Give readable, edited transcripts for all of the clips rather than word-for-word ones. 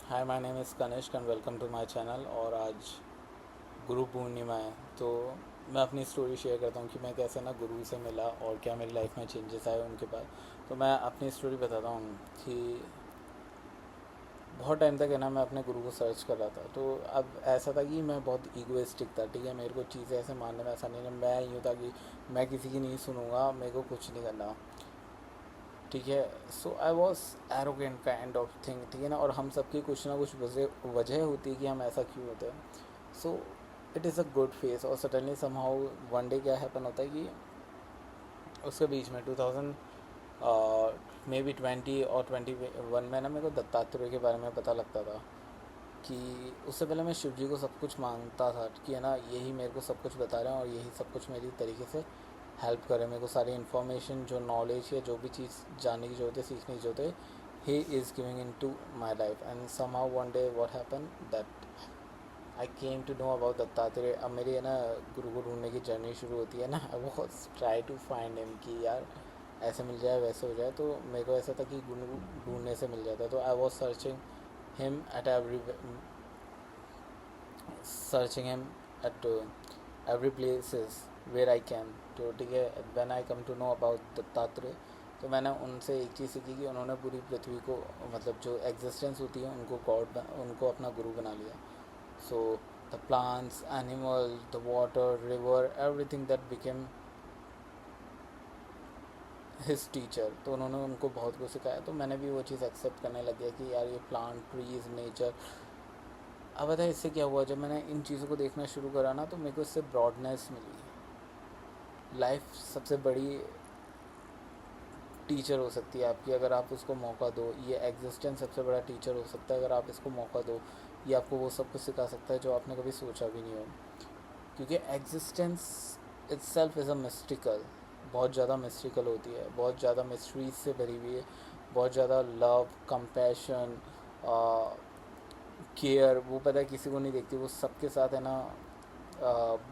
Hi my name is Kanishk and welcome to my channel. और आज गुरु पूर्णिमा है, तो मैं अपनी स्टोरी शेयर करता हूँ कि मैं कैसे ना गुरु से मिला और क्या मेरी लाइफ में चेंजेस आए उनके बाद। तो मैं अपनी स्टोरी बताता हूँ कि बहुत टाइम तक है ना मैं अपने गुरु को सर्च कर रहा था। तो अब ऐसा था कि मैं बहुत ईगोइस्टिक था, ठीक है। मेरे को चीज़ें ऐसे मानने में ऐसा नहीं है, मैं यूँ था कि मैं किसी की नहीं सुनूंगा, मेरे को कुछ नहीं करना, ठीक है। So I was arrogant kind of thing, ठीक है ना। और हम सबकी कुछ ना कुछ वजह होती है कि हम ऐसा क्यों होते हैं। So it is a good face. और सडनली समहाउ वन डे क्या हैपन होता है कि उसके बीच में 2000 मे बी 20 और 21 में ना मेरे को दत्तात्रेय के बारे में पता लगता था कि उससे पहले मैं शिव जी को सब कुछ मांगता था कि है ना यही मेरे को सब कुछ बता रहे हैं और यही सब कुछ मेरी तरीके से हेल्प करे, मेरे को सारी इन्फॉर्मेशन जो नॉलेज या जो भी चीज़ जानने की ज़रूरत है, सीखने की ज़रूरत है, he is giving in to my life. And somehow one day what happen that I came to know about Dattatreya. अब मेरी है ना गुरु को ढूंढने की जर्नी शुरू होती है ना। I was try to find him कि यार ऐसे मिल जाए वैसे हो जाए। तो मेरे को ऐसा था कि गुरु ढूंढने से मिल जाता। तो I was him at every searching him at every places where I can. तो ठीक है, when I come to know about Dattatreya, तो मैंने उनसे एक चीज़ सीखी कि उन्होंने पूरी पृथ्वी को, मतलब जो एग्जिस्टेंस होती है उनको उनको अपना गुरु बना लिया। So the plants, animals, the water, river, everything that became his teacher। तो उन्होंने उनको बहुत कुछ सिखाया। तो मैंने भी वो चीज़ एक्सेप्ट करने लग गया कि यार ये प्लांट, ट्रीज, नेचर। अब बताए इससे क्या हुआ, जब मैंने इन चीज़ों को देखना शुरू करा ना तो मेरे को इससे ब्रॉडनेस मिली। लाइफ सबसे बड़ी टीचर हो सकती है आपकी अगर आप उसको मौका दो। ये एग्जिस्टेंस सबसे बड़ा टीचर हो सकता है अगर आप इसको मौका दो। ये आपको वो सब कुछ सिखा सकता है जो आपने कभी सोचा भी नहीं हो। क्योंकि existence itself is a mystical, बहुत ज़्यादा मिस्टिकल होती है, बहुत ज़्यादा मिस्ट्रीज से भरी हुई है। बहुत ज़्यादा लव, कंपैशन, केयर, वो पता है किसी को नहीं देखती, वो सबके साथ है ना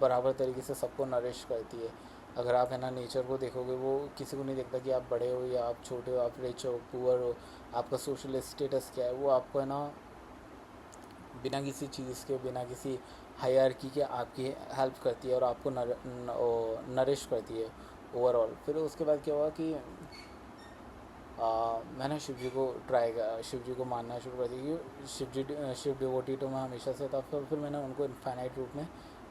बराबर तरीके से सबको नरिश करती है। अगर आप है ना नेचर को देखोगे, वो किसी को नहीं देखता कि आप बड़े हो या आप छोटे हो, आप रिच हो, पुअर हो, आपका सोशल स्टेटस क्या है। वो आपको है ना बिना किसी चीज़ के, बिना किसी हायरार्की के आपकी हेल्प करती है और आपको नरिश करती है ओवरऑल। फिर उसके बाद क्या हुआ कि मैंने शिव जी को ट्राई किया, शिव जी को मानना शुरू कर दिया कि शिव डिवोटी तो मैं हमेशा से था। फिर मैंने उनको इनफाइनाइट रूप में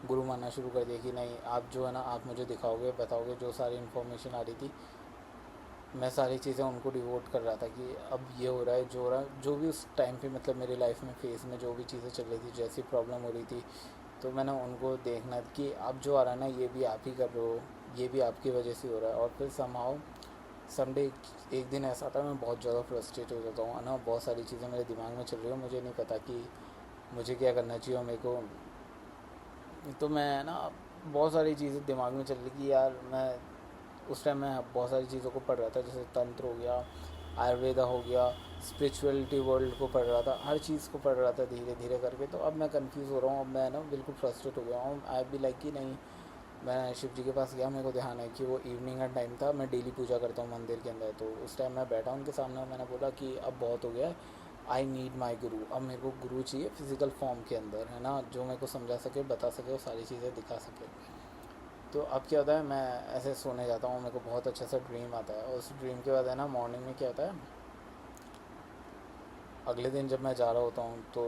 गुरु मानना शुरू कर दिया कि नहीं, आप जो है ना आप मुझे दिखाओगे, बताओगे, जो सारी इन्फॉर्मेशन आ रही थी मैं सारी चीज़ें उनको डिवोट कर रहा था कि अब ये हो रहा है, जो हो रहा है, जो भी उस टाइम पे मतलब मेरी लाइफ में फेस में जो भी चीज़ें चल रही थी, जैसी प्रॉब्लम हो रही थी, तो मैंने उनको देखना कि अब जो आ रहा है ना ये भी आप ही कर रहे हो, ये भी आपकी वजह से हो रहा है। और फिर समहाउ समडे एक दिन ऐसा था, मैं बहुत ज़्यादा फ्रस्ट्रेट हो जाता हूँ ना, बहुत सारी चीज़ें मेरे दिमाग में चल रही हो, मुझे नहीं पता कि मुझे क्या करना चाहिए। और मेरे को तो मैं ना बहुत सारी चीज़ें दिमाग में चल रही कि यार मैं उस टाइम मैं बहुत सारी चीज़ों को पढ़ रहा था, जैसे तंत्र हो गया, आयुर्वेदा हो गया, स्पिरिचुअलिटी वर्ल्ड को पढ़ रहा था, हर चीज़ को पढ़ रहा था धीरे धीरे करके। तो अब मैं कंफ्यूज हो रहा हूँ, अब मैं ना बिल्कुल फ्रस्ट्रेट हो गया हूँ। आई बी लाइक कि नहीं, मैं शिव जी के पास गया, मेरे को ध्यान है कि वो इवनिंग का टाइम था, मैं डेली पूजा करता हूँ मंदिर के अंदर। तो उस टाइम मैं बैठा उनके सामने, मैंने बोला कि अब बहुत हो गया है, आई नीड माई गुरु। अब मेरे को गुरु चाहिए फिज़िकल फॉर्म के अंदर, है ना, जो मेरे को समझा सके, बता सके और सारी चीज़ें दिखा सके। तो अब क्या होता है, मैं ऐसे सोने जाता हूँ, मेरे को बहुत अच्छा सा ड्रीम आता है। और उस ड्रीम के बाद है ना मॉर्निंग में क्या होता है, अगले दिन जब मैं जा रहा होता हूँ तो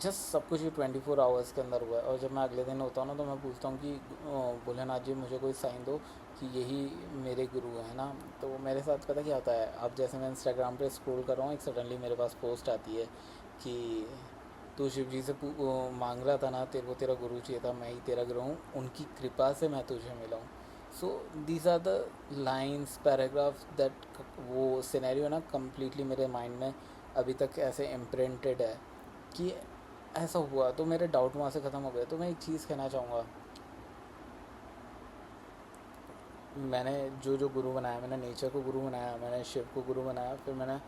जस्ट सब कुछ ये 24 आवर्स के अंदर हुआ है। और जब मैं अगले दिन होता हूँ ना तो मैं पूछता हूँ कि भोलेनाथ जी मुझे कोई साइन दो कि यही मेरे गुरु है ना। तो मेरे साथ पता क्या होता है, अब जैसे मैं इंस्टाग्राम पे स्क्रॉल कर रहा हूँ, एक सडनली मेरे पास पोस्ट आती है कि तू शिव जी से मांग रहा था ना, तेरे को तेरा गुरु चाहिए था, मैं ही तेरा गुरु हूँ, उनकी कृपा से मैं तुझे मिला हूँ। So these are the lines, paragraphs that, वो सिनेरियो ना कम्प्लीटली मेरे माइंड में अभी तक ऐसे इम्प्रिंटेड है कि ऐसा हुआ। तो मेरे डाउट वहाँ से ख़त्म हो गए। तो मैं एक चीज़ कहना चाहूँगा, मैंने जो जो गुरु बनाया, मैंने नेचर को गुरु बनाया, मैंने शिव को गुरु बनाया, फिर मैंने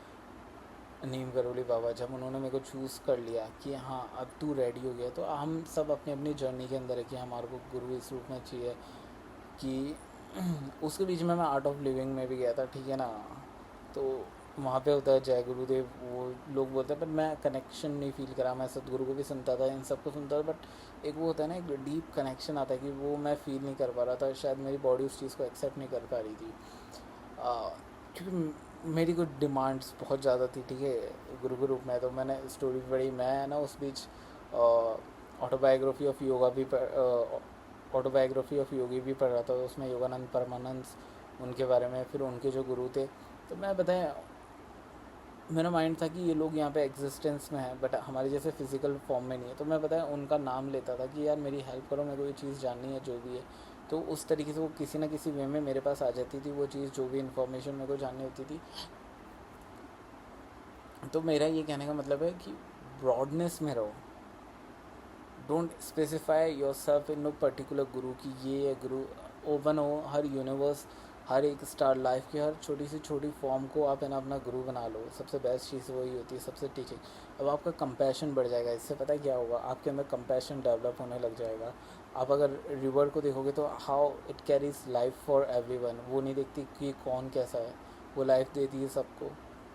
नीम करोली बाबा, जब उन्होंने मेरे को चूज़ कर लिया कि हाँ अब तू रेडी हो गया, तो हम सब अपनी अपनी जर्नी के अंदर है कि हमारे को गुरु इस रूप में चाहिए कि उसके बीच में मैं आर्ट ऑफ लिविंग में भी गया था, ठीक है ना। तो वहाँ पे होता है जय गुरुदेव, वो लोग बोलते हैं, पर मैं कनेक्शन नहीं फील करा। मैं सतगुरु को भी सुनता था, इन सबको सुनता था, बट एक वो होता है ना, एक डीप कनेक्शन आता है कि वो मैं फील नहीं कर पा रहा था। शायद मेरी बॉडी उस चीज़ को एक्सेप्ट नहीं कर पा रही थी, क्योंकि मेरी कुछ डिमांड्स बहुत ज़्यादा थी, ठीक है, गुरु के रूप में। तो मैंने स्टोरी पढ़ी, मैं ना उस बीच ऑटोबायोग्राफी ऑफ योगा भी ऑटोबायोग्राफी ऑफ योगी भी पढ़ रहा था। उसमें योगानंद परमानंद उनके बारे में, फिर उनके जो गुरु थे। तो मैं बताएं, मेरा माइंड था कि ये लोग यहाँ पे एग्जिस्टेंस में है, बट हमारे जैसे फिजिकल फॉर्म में नहीं है। तो मैं बताएं उनका नाम लेता था कि यार मेरी हेल्प करो, मेरे को ये चीज़ जाननी है, जो भी है। तो उस तरीके से वो किसी ना किसी वे में मेरे पास आ जाती थी वो चीज़, जो भी इन्फॉर्मेशन मेरे को जाननी होती थी। तो मेरा ये कहने का मतलब है कि ब्रॉडनेस में रहो, don't specify yourself in no particular guru की ये है गुरु। ओपन हो, हर यूनिवर्स, हर एक स्टार लाइफ की हर छोटी से छोटी फॉर्म को आप है ना अपना गुरु बना लो। सबसे बेस्ट चीज़ वही होती है, सबसे टीचिंग। अब आपका कंपैशन बढ़ जाएगा, इससे पता है क्या होगा, आपके अंदर कंपैशन डेवलप होने लग जाएगा। आप अगर रिवर को देखोगे तो how it carries life for everyone, वो नहीं देखती कि कौन कैसा है, वो लाइफ देती है सबको।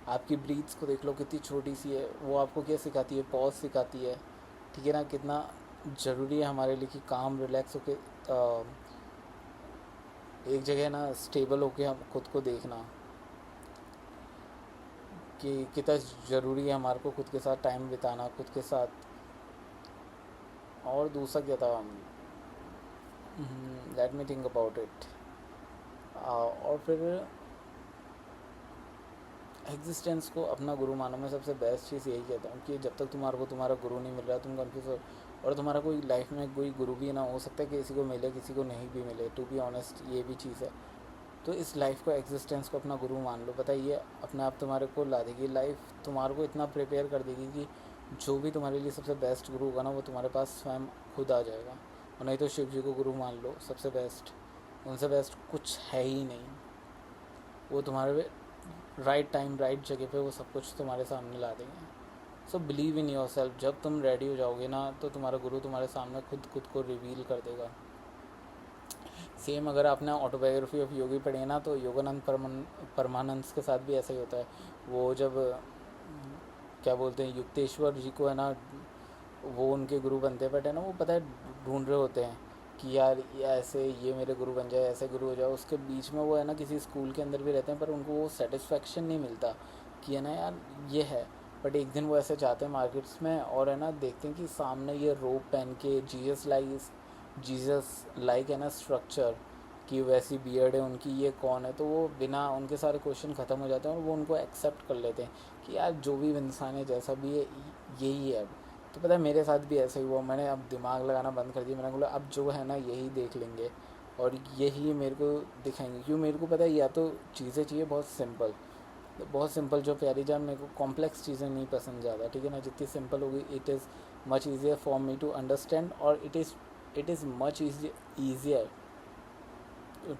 आपकी ब्रीथ्स को देख लो, कितनी छोटी सी है, वो आपको क्या सिखाती है, पॉज सिखाती है, ठीक है ना। कितना ज़रूरी है हमारे लिए कि काम रिलैक्स होके एक जगह ना स्टेबल होके हम खुद को देखना, कि कितना ज़रूरी है हमारे को खुद के साथ टाइम बिताना, खुद के साथ। और दूसरा क्या था, let me think about it. और फिर एग्जिस्टेंस को अपना गुरु मानो। मैं सबसे बेस्ट चीज़ यही कहता हूँ कि जब तक तुम्हारे को तुम्हारा गुरु नहीं मिल रहा, तुम कन्फ्यूज हो। और तुम्हारा कोई लाइफ में कोई गुरु भी ना हो सकता है, किसी को मिले किसी को नहीं भी मिले, टू बी ऑनेस्ट ये भी चीज़ है। तो इस लाइफ को, एग्जिस्टेंस को अपना गुरु मान लो। पता है ये अपने आप तुम्हारे को ला देगी, लाइफ तुम्हारे को इतना प्रिपेयर कर देगी कि जो भी तुम्हारे लिए सबसे बेस्ट गुरु होगा ना, वो तुम्हारे पास स्वयं खुद आ जाएगा। और नहीं तो शिव जी को गुरु मान लो, सबसे बेस्ट, उनसे बेस्ट कुछ है ही नहीं। वो तुम्हारे राइट टाइम राइट जगह पे वो सब कुछ तुम्हारे सामने ला देंगे। So believe in your self. जब तुम रेडी हो जाओगे ना, तो तुम्हारा गुरु तुम्हारे सामने खुद को रिवील कर देगा। सेम अगर आपने ऑटोबायोग्राफी ऑफ योगी पढ़ी है ना, तो योगानंद परमानंद के साथ भी ऐसा ही होता है। वो जब क्या बोलते हैं, युक्तेश्वर जी को है ना, वो उनके गुरु बनते हैं, बट है ना वो पता है ढूंढ रहे होते हैं कि यार ये ऐसे, ये मेरे गुरु बन जाए, ऐसे गुरु हो जाए। उसके बीच में वो है ना किसी स्कूल के अंदर भी रहते हैं, पर उनको वो सेटिस्फेक्शन नहीं मिलता कि है ना यार ये है। बट एक दिन वो ऐसे जाते हैं मार्केट्स में, और है ना देखते हैं कि सामने ये रोब पहन के जीसस लाइक है ना स्ट्रक्चर, कि वैसी बियर्ड है उनकी, ये कौन है। तो वो बिना, उनके सारे क्वेश्चन ख़त्म हो जाते हैं और वो उनको एक्सेप्ट कर लेते हैं कि यार जो भी इंसान है, जैसा भी है, यही है अब। तो पता है मेरे साथ भी ऐसा ही हुआ। मैंने अब दिमाग लगाना बंद कर दिया। मैंने बोला अब जो है ना यही देख लेंगे और यही मेरे को दिखाएंगे। क्यों, मेरे को पता है या तो चीज़ें चाहिए बहुत सिंपल, बहुत सिंपल जो प्यारी जान। मेरे को कॉम्प्लेक्स चीज़ें नहीं पसंद ज़्यादा, ठीक है ना। जितनी सिंपल होगी, it is much easier for me to understand, और it is much easier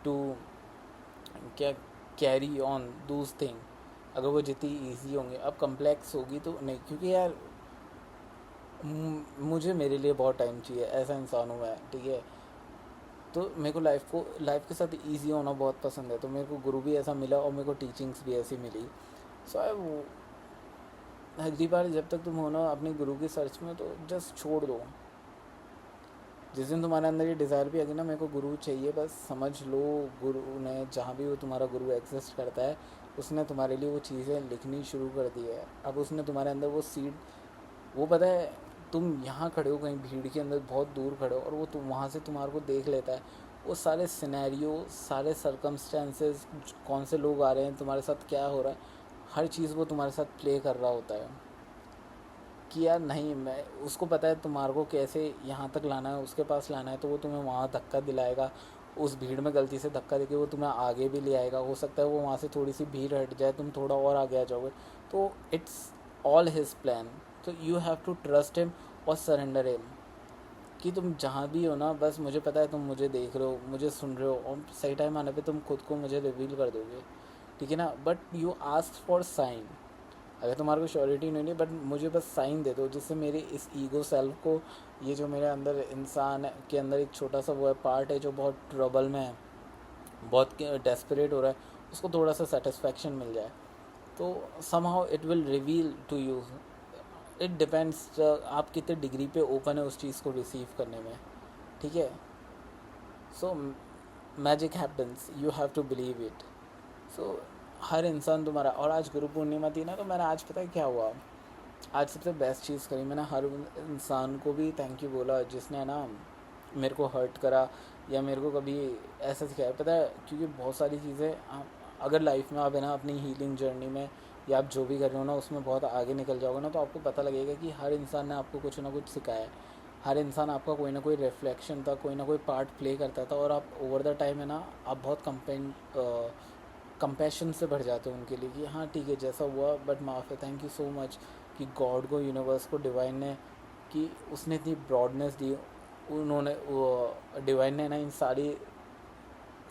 to क्या कैरी ऑन दूस थिंग, अगर वो जितनी ईजी होंगे। अब कम्प्लेक्स होगी तो नहीं, क्योंकि यार मुझे, मेरे लिए बहुत टाइम चाहिए, ऐसा इंसान हूँ मैं, ठीक है। तो मेरे को लाइफ के साथ इजी होना बहुत पसंद है। तो मेरे को गुरु भी ऐसा मिला और मेरे को टीचिंग्स भी ऐसी मिली। सो अगली बार जब तक तुम हो ना अपने गुरु की सर्च में, तो जस्ट छोड़ दो। जिस दिन तुम्हारे अंदर ये डिज़ायर भी आएगी ना, मेरे को गुरु चाहिए, बस समझ लो गुरु ने, जहाँ भी वो तुम्हारा गुरु एग्जिस्ट करता है, उसने तुम्हारे लिए वो चीज़ें लिखनी शुरू कर दी है। अब उसने तुम्हारे अंदर वो सीड, वो पता है तुम यहाँ खड़े हो कहीं भीड़ के अंदर, बहुत दूर खड़े हो, और वो तुम वहाँ से तुम्हारे को देख लेता है। वो सारे सिनेरियो, सारे सर्कमस्टेंसेस, कौन से लोग आ रहे हैं, तुम्हारे साथ क्या हो रहा है, हर चीज़ वो तुम्हारे साथ प्ले कर रहा होता है कि यार नहीं, मैं, उसको पता है तुम्हारे को कैसे यहाँ तक लाना है, उसके पास लाना है। तो वो तुम्हें वहाँ धक्का दिलाएगा, उस भीड़ में गलती से धक्का देके वो तुम्हें आगे भी ले आएगा। हो सकता है वो वहाँ से थोड़ी सी भीड़ हट जाए, तुम थोड़ा और आगे आ जाओगे। तो इट्स ऑल हिज प्लान। तो you have to trust him और सरेंडर हिम, कि तुम जहाँ भी हो ना, बस मुझे पता है तुम मुझे देख रहे हो, मुझे सुन रहे हो, और सही टाइम आने पे तुम खुद को मुझे रिवील कर दोगे, ठीक है ना। But you ask for sign. अगर तुम्हारे को श्योरिटी नहीं, बट मुझे बस साइन दे दो, जिससे मेरे इस ईगो सेल्फ को, ये जो मेरे अंदर इंसान के अंदर एक छोटा सा वो है पार्ट है जो बहुत ट्रबल में है, बहुत डेस्परेट हो रहा है, उसको थोड़ा सा सेटिस्फेक्शन मिल जाए। तो somehow it will reveal to you. It depends आप कितने डिग्री पे ओपन है उस चीज़ को रिसीव करने में, ठीक है. So magic happens, you have to believe it. So हर इंसान तुम्हारा. और आज गुरु पूर्णिमा थी ना, तो मैंने आज पता है क्या हुआ, आज सबसे बेस्ट चीज़ करी मैंने. हर इंसान को भी थैंक यू बोला जिसने ना मेरे को हर्ट करा या मेरे को कभी ऐसा सिखाया. पता है, क्योंकि बहुत सारी चीज़ें अगर लाइफ में आप है ना अपनी हीलिंग जर्नी में या आप जो भी कर रहे हो ना उसमें बहुत आगे निकल जाओगे ना, तो आपको पता लगेगा कि हर इंसान ने आपको कुछ ना कुछ सिखाया है. हर इंसान आपका कोई ना कोई रिफ्लेक्शन था, कोई ना कोई पार्ट प्ले करता था. और आप ओवर द टाइम है ना आप बहुत कंपैशन से भर जाते हो उनके लिए कि हाँ ठीक है जैसा हुआ बट माफ़ है. थैंक यू सो मच कि गॉड को, यूनिवर्स को, डिवाइन ने, कि उसने इतनी ब्रॉडनेस दी. उन्होंने वो डिवाइन ने ना इन सारी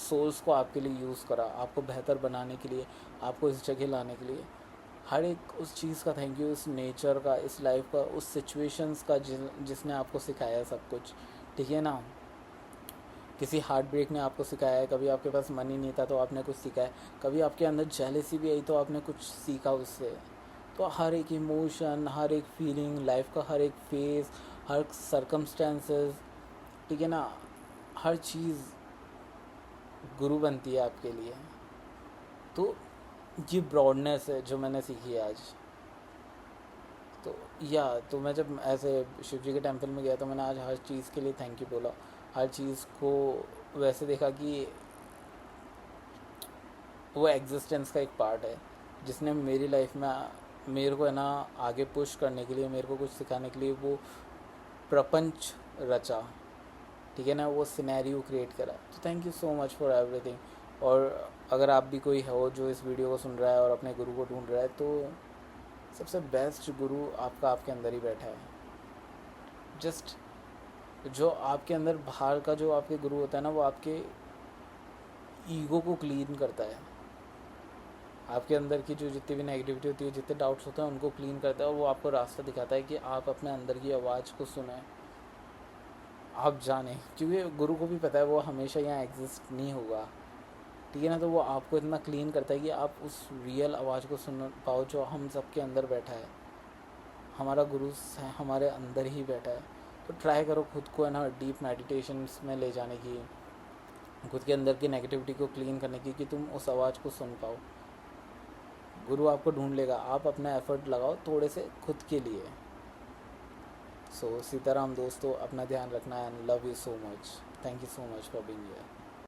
सोल्स को आपके लिए यूज़ करा, आपको बेहतर बनाने के लिए, आपको इस जगह लाने के लिए. हर एक उस चीज़ का थैंक यू, इस नेचर का, इस लाइफ का, उस सिचुएशंस का जिसने आपको सिखाया सब कुछ, ठीक है ना. किसी हार्ट ब्रेक ने आपको सिखाया है, कभी आपके पास मनी नहीं था तो आपने कुछ सीखा है, कभी आपके अंदर जेलसी भी आई तो आपने कुछ सीखा उससे. तो हर एक इमोशन, हर एक फीलिंग, लाइफ का हर एक फेज़, हर सर्कमस्टेंसेस, ठीक है ना, हर चीज़ गुरु बनती है आपके लिए. तो ये ब्रॉडनेस है जो मैंने सीखी है आज. तो मैं जब ऐसे शिव जी के टेम्पल में गया तो मैंने आज हर चीज़ के लिए थैंक यू बोला. हर चीज़ को वैसे देखा कि वो एग्जिस्टेंस का एक पार्ट है जिसने मेरी लाइफ में मेरे को है ना आगे पुश करने के लिए, मेरे को कुछ सिखाने के लिए वो प्रपंच रचा, ठीक है ना, वो सिनेरियो क्रिएट करा. तो thank you so much for everything. और अगर आप भी कोई हो जो इस वीडियो को सुन रहा है और अपने गुरु को ढूंढ रहा है, तो सबसे बेस्ट गुरु आपका आपके अंदर ही बैठा है. जस्ट जो आपके अंदर बाहर का जो आपके गुरु होता है ना, वो आपके ईगो को क्लीन करता है. आपके अंदर की जो जितनी भी नेगेटिविटी होती है, जितने डाउट्स होते हैं उनको क्लीन करता है. और वो आपको रास्ता दिखाता है कि आप अपने अंदर की आवाज़ को सुने, आप जाने. क्योंकि गुरु को भी पता है वो हमेशा यहाँ एग्जिस्ट नहीं होगा, ठीक है ना. तो वो आपको इतना क्लीन करता है कि आप उस रियल आवाज़ को सुन पाओ जो हम सबके अंदर बैठा है. हमारा गुरु हमारे अंदर ही बैठा है. तो ट्राई करो खुद को है ना डीप मेडिटेशंस में ले जाने की, खुद के अंदर की नेगेटिविटी को क्लीन करने की, कि तुम उस आवाज़ को सुन पाओ. गुरु आपको ढूंढ लेगा, आप अपना एफर्ट लगाओ थोड़े से खुद के लिए. सो सीताराम दोस्तों, अपना ध्यान रखना and love you so much. Thank you so much for being here.